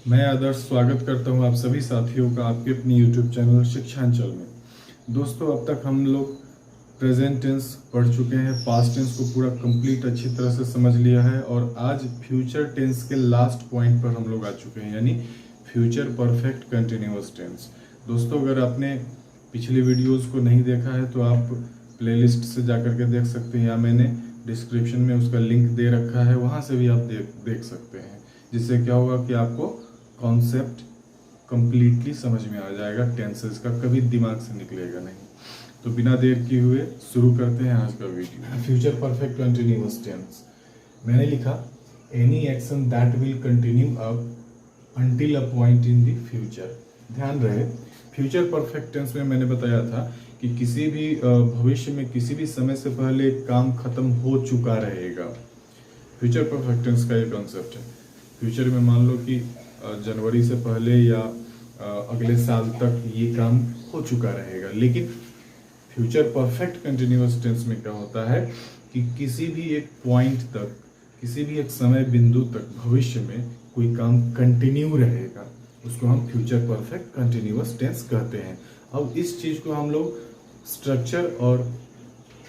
मैं आदर्श स्वागत करता हूं आप सभी साथियों का आपके अपने YouTube चैनल शिक्षांचल में। दोस्तों, अब तक हम लोग प्रेजेंट टेंस पढ़ चुके हैं, पास्ट टेंस को पूरा कंप्लीट अच्छी तरह से समझ लिया है और आज फ्यूचर टेंस के लास्ट पॉइंट पर हम लोग आ चुके हैं, यानी फ्यूचर परफेक्ट कंटिन्यूअस टेंस। दोस्तों, अगर आपने पिछली वीडियोस को नहीं देखा है तो आप प्लेलिस्ट से जाकर के देख सकते हैं, या मैंने डिस्क्रिप्शन में उसका लिंक दे रखा है, वहाँ से भी आप देख सकते हैं। जिससे क्या होगा कि आपको कॉन्सेप्ट कंप्लीटली समझ में आ जाएगा, टेंसेस का कभी दिमाग से निकलेगा नहीं। तो बिना देर किए हुए शुरू करते हैं आज का video. Future perfect continuous tense मैंने लिखा any action that will continue up until a point in the future. ध्यान रहे, फ्यूचर परफेक्ट टेंस में मैंने बताया था कि किसी भी भविष्य में किसी भी समय से पहले काम खत्म हो चुका रहेगा। फ्यूचर परफेक्ट टेंस का ये कॉन्सेप्ट है। फ्यूचर में मान लो कि जनवरी से पहले या अगले साल तक ये काम हो चुका रहेगा, लेकिन फ्यूचर परफेक्ट कंटिन्यूअस टेंस में क्या होता है कि किसी भी एक पॉइंट तक, किसी भी एक समय बिंदु तक भविष्य में कोई काम कंटिन्यू रहेगा, उसको हम फ्यूचर परफेक्ट कंटिन्यूअस टेंस कहते हैं। अब इस चीज को हम लोग स्ट्रक्चर और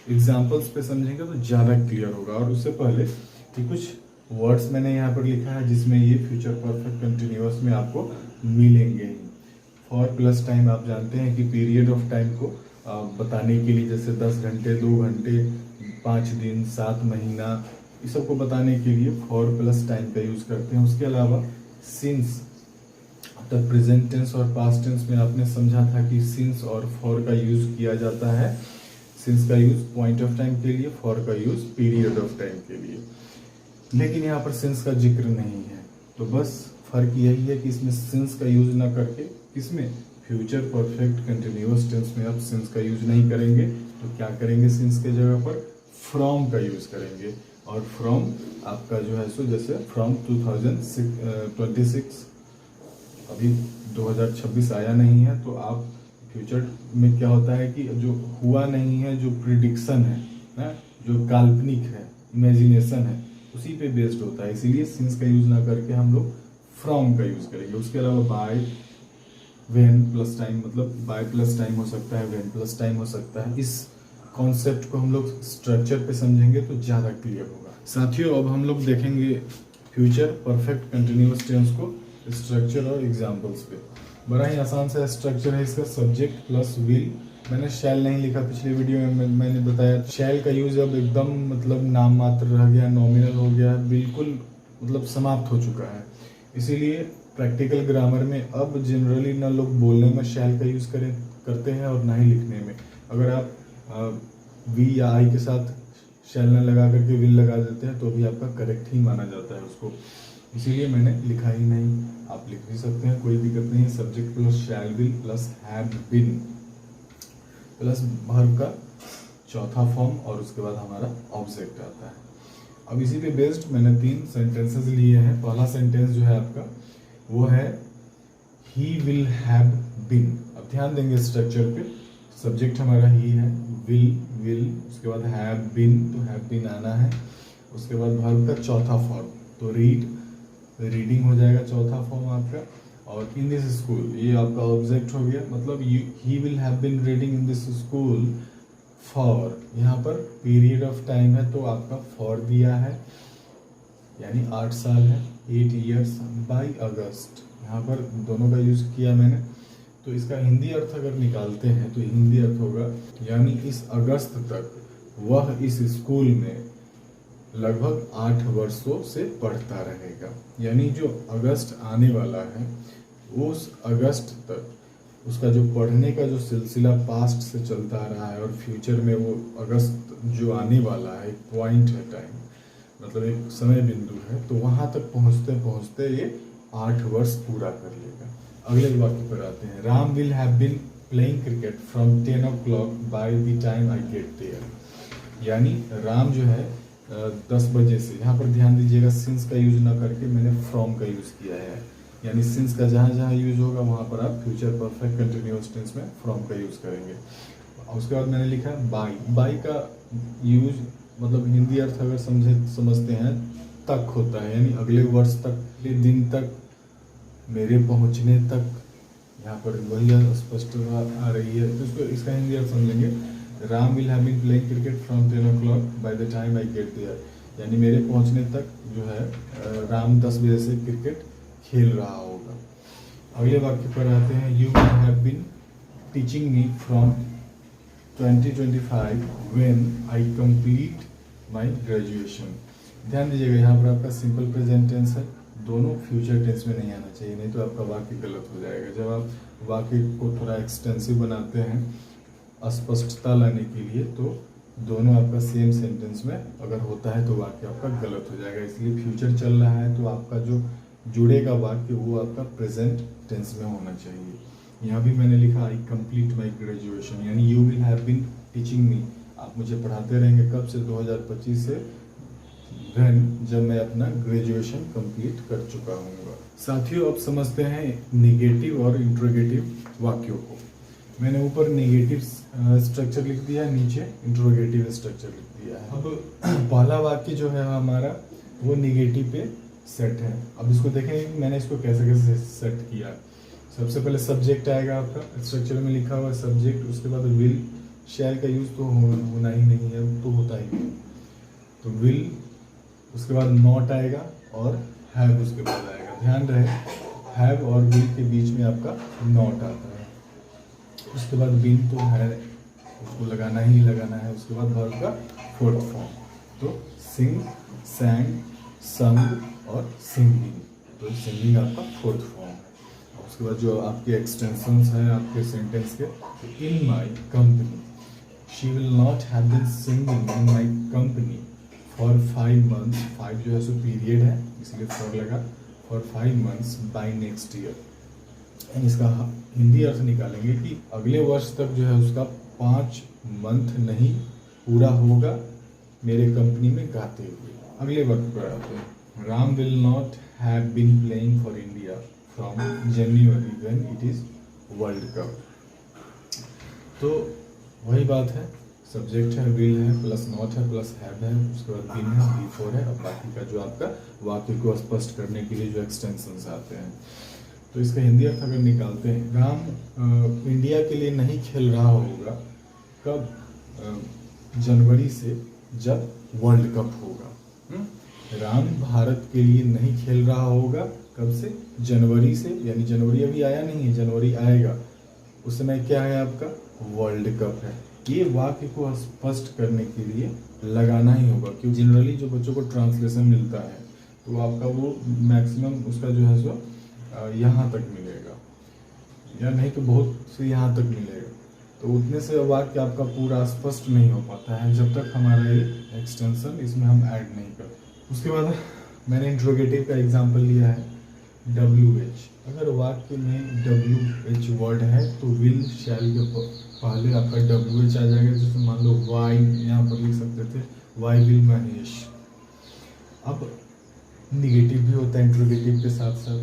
एग्जाम्पल्स पे समझेंगे तो ज़्यादा क्लियर होगा। और उससे पहले कि कुछ वर्ड्स मैंने यहाँ पर लिखा है जिसमें ये फ्यूचर परफेक्ट कंटिन्यूअस में आपको मिलेंगे ही। फॉर प्लस टाइम, आप जानते हैं कि पीरियड ऑफ टाइम को बताने के लिए, जैसे 10 घंटे, 2 घंटे, 5 दिन, 7 महीना, इस सब को बताने के लिए फॉर प्लस टाइम का यूज करते हैं। उसके अलावा सिंस, द प्रेजेंट टेंस और पास्ट टेंस में आपने समझा था कि सिंस और फॉर का यूज किया जाता है। सिंस का यूज पॉइंट ऑफ टाइम के लिए, फॉर का यूज पीरियड ऑफ टाइम के लिए, लेकिन यहाँ पर सिंस का जिक्र नहीं है। तो बस फर्क यही है कि इसमें सिंस का यूज ना करके, इसमें फ्यूचर परफेक्ट कंटिन्यूअस टेंस में आप सिंस का यूज नहीं करेंगे, तो क्या करेंगे, सिंस के जगह पर फ्रॉम का यूज करेंगे। और फ्रॉम आपका जो है सो, जैसे फ्रॉम 2026, अभी 2026 आया नहीं है, तो आप फ्यूचर में क्या होता है कि जो हुआ नहीं है, जो प्रिडिक्शन है ना, जो काल्पनिक है, इमेजिनेशन है, उसी पे बेस्ड होता है। इसीलिए सिंस का यूज ना करके हम लोग फ्रॉम का यूज करेंगे। उसके अलावा बाय, व्हेन प्लस टाइम, मतलब बाय प्लस टाइम हो सकता है, व्हेन प्लस टाइम हो सकता है। इस कॉन्सेप्ट को हम लोग स्ट्रक्चर पे समझेंगे तो ज्यादा क्लियर होगा। साथियों, अब हम लोग देखेंगे फ्यूचर परफेक्ट कंटिन्यूअस टेंस को स्ट्रक्चर और एग्जाम्पल्स पे। बड़ा ही आसान सा स्ट्रक्चर है इसका, सब्जेक्ट प्लस विल। मैंने शैल नहीं लिखा, पिछले वीडियो में मैंने बताया शैल का यूज अब एकदम मतलब नाम मात्र रह गया, नॉमिनल हो गया, बिल्कुल मतलब समाप्त हो चुका है। इसीलिए प्रैक्टिकल ग्रामर में अब जनरली ना लोग बोलने में शैल का यूज करते हैं और ना ही लिखने में। अगर आप वी या आई के साथ शैल न लगा करके विल लगा देते हैं तो भी आपका करेक्ट ही माना जाता है उसको, इसीलिए मैंने लिखा ही नहीं। आप लिख भी सकते हैं, कोई दिक्कत नहीं है। Subject plus shall will plus have been plus verb का चौथा फॉर्म, और उसके बाद हमारा ऑब्जेक्ट आता है। अब इसी पे बेस्ड मैंने 3 सेंटेंसेस लिए हैं। पहला सेंटेंस जो है आपका वो है ही विल हैव बीन। अब ध्यान देंगे स्ट्रक्चर पे, सब्जेक्ट हमारा ही है, विल, उसके बाद हैव बीन, तो हैव बीन आना है। उसके बाद वर्ब का चौथा फॉर्म, तो रीडिंग हो जाएगा चौथा फॉर्म आपका। और इन दिस स्कूल, ये आपका ऑब्जेक्ट हो गया, मतलब he will have been reading in this school for, यहाँ पर पीरियड ऑफ टाइम है तो आपका फॉर दिया है, यानी 8 साल है, 8 ईयर्स बाई अगस्त, यहाँ पर दोनों का यूज किया मैंने। तो इसका हिंदी अर्थ अगर निकालते हैं तो हिंदी अर्थ होगा, यानी इस अगस्त तक वह इस स्कूल में लगभग 8 वर्षों से पढ़ता रहेगा। यानी जो अगस्त आने वाला है, उस अगस्त तक उसका जो पढ़ने का जो सिलसिला पास्ट से चलता आ रहा है, और फ्यूचर में वो अगस्त जो आने वाला है, एक पॉइंट है टाइम, मतलब एक समय बिंदु है, तो वहां तक पहुंचते पहुंचते ये 8 वर्ष पूरा कर लेगा। अगले वाक्य पर आते हैं, Ram will have been playing cricket from 10 o'clock by the time I get there. यानी राम जो है 10 बजे से, यहाँ पर ध्यान दीजिएगा सिंस का यूज ना करके मैंने फ्रॉम का यूज किया है, यानी सिंस का जहाँ जहाँ यूज होगा वहाँ पर आप फ्यूचर परफेक्ट कंटिन्यूअस टेंस में फ्रॉम का यूज करेंगे। उसके बाद मैंने लिखा बाई का यूज मतलब हिंदी अर्थ अगर समझते हैं तक होता है, यानी अगले वर्ष तक, अगले दिन तक, मेरे पहुंचने तक, यहाँ पर वही स्पष्ट आ रही है, तो इसको इसका हिंदी अर्थ समझेंगे। Ram will have been playing cricket from 10 o'clock by the time I get there, यानी मेरे पहुंचने तक जो है राम 10 बजे से क्रिकेट खेल रहा होगा। अगले वाक्य पर आते हैं, you have been teaching me from 2025 when I complete my graduation. ध्यान दीजिएगा, यहाँ पर आपका सिंपल प्रेजेंट टेंस है, दोनों फ्यूचर टेंस में नहीं आना चाहिए, नहीं तो आपका वाक्य गलत हो जाएगा। जब आप वाक्य को थोड़ा एक्सटेंसिव बनाते हैं अस्पष्टता लाने के लिए, तो दोनों आपका सेम सेंटेंस में अगर होता है तो वाक्य आपका गलत हो जाएगा। इसलिए फ्यूचर चल रहा है तो आपका जो जुड़ेगा वाक्य वो आपका प्रेजेंट टेंस में होना चाहिए। यहाँ भी मैंने लिखा आई कंप्लीट माई ग्रेजुएशन, यानी you will have been teaching me, आप मुझे पढ़ाते रहेंगे कब से, 2025 से, जब मैं अपना ग्रेजुएशन कंप्लीट कर चुका हूँगा। साथियों, अब समझते हैं नेगेटिव और इंट्रोगेटिव वाक्यों को। मैंने ऊपर नेगेटिव स्ट्रक्चर लिख दिया है, नीचे इंट्रोगेटिव स्ट्रक्चर लिख दिया है। अब पहला वाक्य जो है हमारा वो नेगेटिव पे सेट है। अब इसको देखेंगे कि मैंने इसको कैसे कैसे सेट किया। सबसे पहले सब्जेक्ट आएगा आपका, स्ट्रक्चर में लिखा हुआ है सब्जेक्ट, उसके बाद विल, शैल का यूज तो होना ही नहीं है, तो होता ही नहीं, तो विल, उसके बाद नॉट आएगा और हैव उसके बाद आएगा। ध्यान रहे, हैव और विल के बीच में आपका नॉट आता है। उसके बाद बीन तो है, उसको लगाना ही लगाना है। उसके बाद वर्ब का फोर्थ फॉर्म, तो सिंग, सैंग, संग और सिंगिंग, तो सिंगिंग आपका फोर्थ फॉर्म है। उसके बाद जो आपके एक्सटेंशंस हैं आपके सेंटेंस के, in my company, she will not have been singing in my company for 5 months, 5 जो है सो पीरियड है इसलिए फॉर लगा, for 5 months by next year. इसका हिंदी अर्थ निकालेंगे कि अगले वर्ष तक जो है उसका 5 मंथ नहीं पूरा होगा मेरे कंपनी में गाते हुए। अगले वक्त पर आते हैं, Ram will not have been playing for India from January when it is world cup. तो वही बात है, सब्जेक्ट है, विल है, प्लस नॉट है, प्लस हैव है, उसके बाद बीन है, बिफोर है। अब बाकी का जो आपका वाक्य को स्पष्ट करने के लिए जो एक्सटेंशंस आते हैं, तो इसका हिंदी अर्थ अगर निकालते हैं, राम इंडिया के लिए नहीं खेल रहा होगा कब, जनवरी से, जब वर्ल्ड कप होगा। राम भारत के लिए नहीं खेल रहा होगा कब से, जनवरी से, यानी जनवरी अभी आया नहीं है, जनवरी आएगा, उस समय क्या है आपका वर्ल्ड कप है। ये वाक्य को स्पष्ट करने के लिए लगाना ही होगा, क्योंकि जनरली जो बच्चों को ट्रांसलेशन मिलता है तो आपका वो मैक्सिमम उसका जो है सो यहाँ तक मिलेगा, या नहीं तो बहुत से यहाँ तक मिलेगा, तो उतने से वाक्य आपका पूरा स्पष्ट नहीं हो पाता है जब तक हमारा ये एक्सटेंशन इसमें हम ऐड नहीं करते। उसके बाद मैंने इंट्रोगेटिव का एग्जांपल लिया है, WH। अगर वाक्य में WH वर्ड है तो विल, शैल के पहले आपका WH आ जाएगा। जैसे मान लो वाई, यहाँ पर लिख सकते थे वाई विल महेश। अब निगेटिव भी होता है इंट्रोगेटिव के साथ साथ,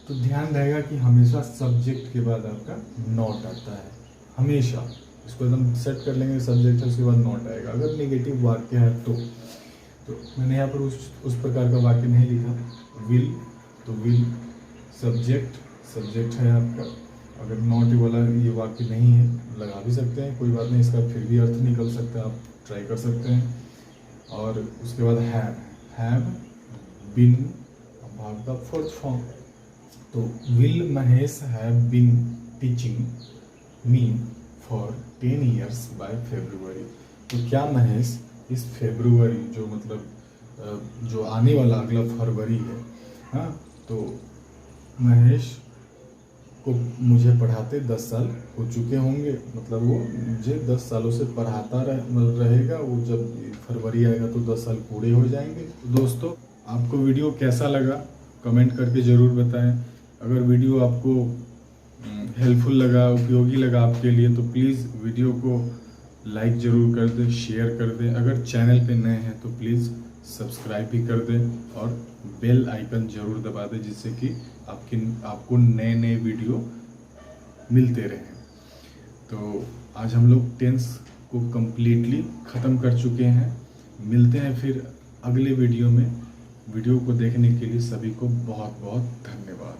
तो ध्यान रहेगा कि हमेशा सब्जेक्ट के बाद आपका नॉट आता है, हमेशा। इसको एकदम सेट कर लेंगे, सब्जेक्ट है उसके बाद नॉट आएगा अगर निगेटिव वाक्य है तो मैंने यहाँ पर उस प्रकार का वाक्य नहीं लिखा। विल, तो विल सब्जेक्ट है आपका। अगर नॉट वाला ये वाक्य नहीं है, लगा भी सकते हैं, कोई बात नहीं, इसका फिर भी अर्थ निकल सकता है, आप ट्राई कर सकते हैं। और उसके बाद हैव बीन, भाग का फोर्थ फॉर्म, तो will Mahesh have been teaching me for 10 years by February। तो क्या महेश इस फरवरी, जो मतलब जो आने वाला अगला फरवरी है, हाँ, तो महेश को मुझे पढ़ाते 10 साल हो चुके होंगे, मतलब वो मुझे 10 सालों से पढ़ाता रहेगा, वो जब फरवरी आएगा तो 10 साल पूरे हो जाएंगे। तो दोस्तों, आपको वीडियो कैसा लगा कमेंट करके ज़रूर बताएं। अगर वीडियो आपको हेल्पफुल लगा, उपयोगी लगा आपके लिए, तो प्लीज़ वीडियो को लाइक ज़रूर कर दें, शेयर कर दें। अगर चैनल पे नए हैं तो प्लीज़ सब्सक्राइब भी कर दें और बेल आइकन ज़रूर दबा दें, जिससे कि आपको नए नए वीडियो मिलते रहें। तो आज हम लोग टेंस को कम्प्लीटली ख़त्म कर चुके हैं। मिलते हैं फिर अगले वीडियो में। वीडियो को देखने के लिए सभी को बहुत बहुत धन्यवाद।